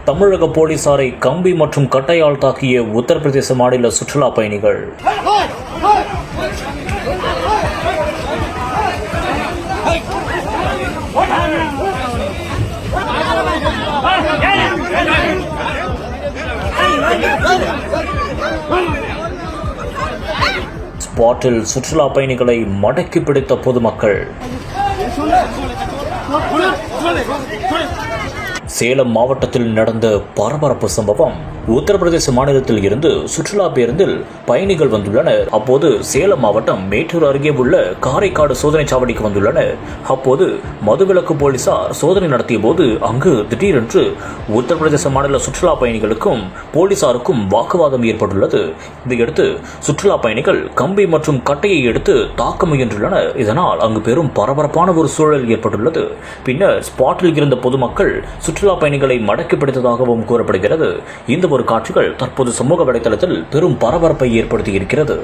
தமிழக போலீசாரை கம்பி மற்றும் கட்டையால் தாக்கிய உத்தரப்பிரதேச மாநில சுற்றுலா பயணிகள். ஸ்பாட்டில் சுற்றுலா பயணிகளை மடக்கி பிடித்த பொதுமக்கள். சேலம் மாவட்டத்தில் நடந்த பரபரப்பு சம்பவம். உத்தரப்பிரதேச மாநிலத்தில் இருந்து சுற்றுலா பேருந்தில் பயணிகள் வந்துள்ளனர். அப்போது சேலம் மாவட்டம் மேட்டூர் அருகே உள்ள காரைக்காடு சோதனை சாவடிக்கு வந்துள்ளனர். அப்போது மதுவிலக்கு போலீசார் சோதனை நடத்திய போது அங்கு திடீரென்று உத்தரப்பிரதேச மாநில சுற்றுலா பயணிகளுக்கும் போலீசாருக்கும் வாக்குவாதம் ஏற்பட்டுள்ளது. இதையடுத்து சுற்றுலா பயணிகள் கம்பி மற்றும் கட்டையை எடுத்து தாக்க முயன்றுள்ளனர். இதனால் அங்கு பெரும் பரபரப்பான ஒரு சூழல் ஏற்பட்டுள்ளது. பின்னர் ஸ்பாட்டில் இருந்த பொதுமக்கள் சுற்றுலா பயணிகளை மடக்கி பிடித்ததாகவும் கூறப்படுகிறது. இந்த ஒரு காட்சிகள் தற்போது சமூக வலைதளத்தில் பெரும் பரபரப்பை ஏற்படுத்தி இருக்கிறது.